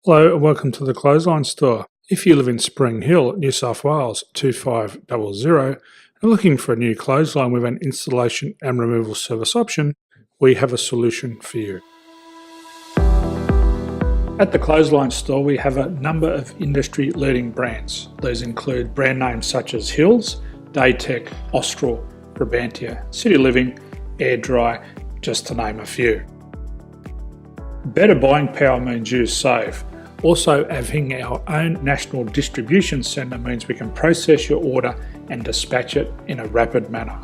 Hello and welcome to the Clothesline Store. If you live in Spring Hill, New South Wales 2500 and are looking for a new clothesline with an installation and removal service option, we have a solution for you. At the Clothesline Store, we have a number of industry-leading brands. These include brand names such as Hills, Daytech, Austral, Brabantia, City Living, Air Dry, just to name a few. Better buying power means you save. Also, having our own national distribution centre means we can process your order and dispatch it in a rapid manner.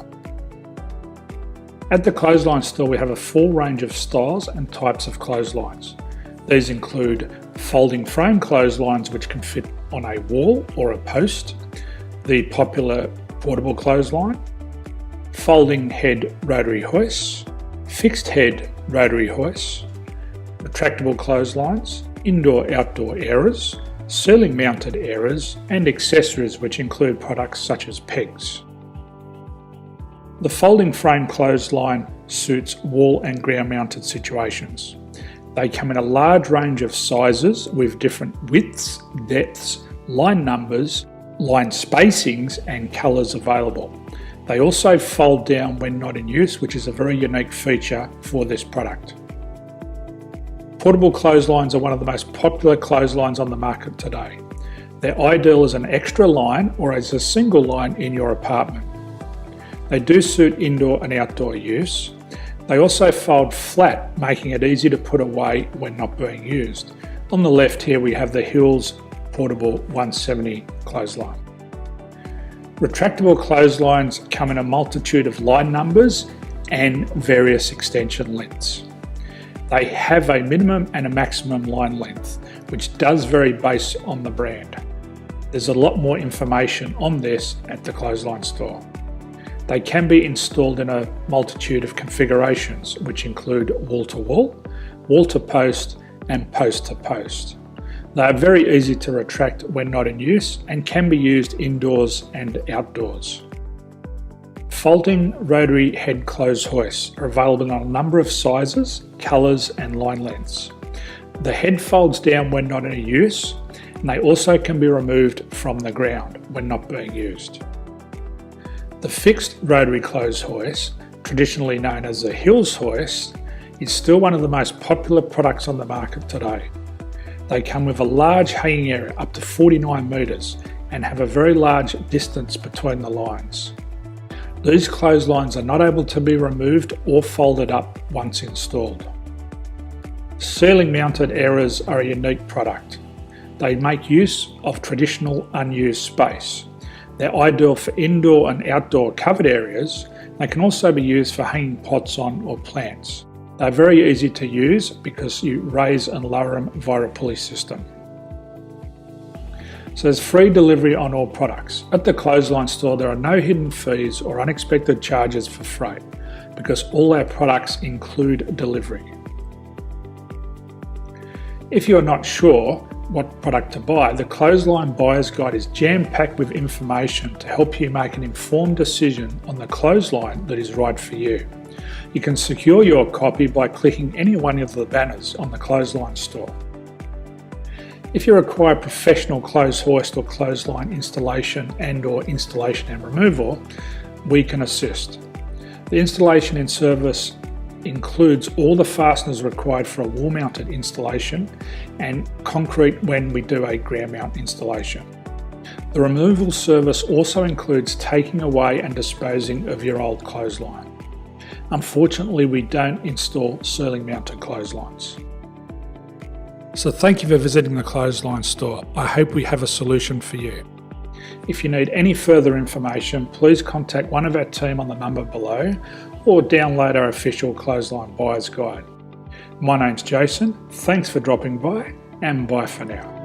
At the Clothesline Store, we have a full range of styles and types of clotheslines. These include folding frame clotheslines which can fit on a wall or a post, the popular portable clothesline, folding head rotary hoists, fixed head rotary hoists, retractable clotheslines, indoor-outdoor airers, ceiling mounted airers, and accessories which include products such as pegs. The folding frame clothesline suits wall and ground mounted situations. They come in a large range of sizes with different widths, depths, line numbers, line spacings and colours available. They also fold down when not in use, which is a very unique feature for this product. Portable clotheslines are one of the most popular clotheslines on the market today. They're ideal as an extra line or as a single line in your apartment. They do suit indoor and outdoor use. They also fold flat, making it easy to put away when not being used. On the left here we have the Hills Portable 170 clothesline. Retractable clotheslines come in a multitude of line numbers and various extension lengths. They have a minimum and a maximum line length, which does vary based on the brand. There's a lot more information on this at the Clothesline Store. They can be installed in a multitude of configurations, which include wall-to-wall, wall-to-post, and post-to-post. They are very easy to retract when not in use and can be used indoors and outdoors. Folding rotary head clothes hoists are available in a number of sizes, colours and line lengths. The head folds down when not in use, and they also can be removed from the ground when not being used. The fixed rotary clothes hoist, traditionally known as the Hills hoist, is still one of the most popular products on the market today. They come with a large hanging area up to 49 metres and have a very large distance between the lines. These clotheslines are not able to be removed or folded up once installed. Ceiling mounted airers are a unique product. They make use of traditional unused space. They're ideal for indoor and outdoor covered areas. They can also be used for hanging pots on or plants. They're very easy to use because you raise and lower them via a pulley system. So there's free delivery on all products. At the Clothesline Store, there are no hidden fees or unexpected charges for freight because all our products include delivery. If you're not sure what product to buy, the Clothesline Buyer's Guide is jam-packed with information to help you make an informed decision on the clothesline that is right for you. You can secure your copy by clicking any one of the banners on the Clothesline Store. If you require professional clothes hoist or clothesline installation and/or installation and removal, we can assist. The installation and service includes all the fasteners required for a wall-mounted installation and concrete when we do a ground mount installation. The removal service also includes taking away and disposing of your old clothesline. Unfortunately, we don't install ceiling mounted clotheslines. So thank you for visiting the Clothesline Store. I hope we have a solution for you. If you need any further information, please contact one of our team on the number below or download our official Clothesline Buyer's Guide. My name's Jason, thanks for dropping by and bye for now.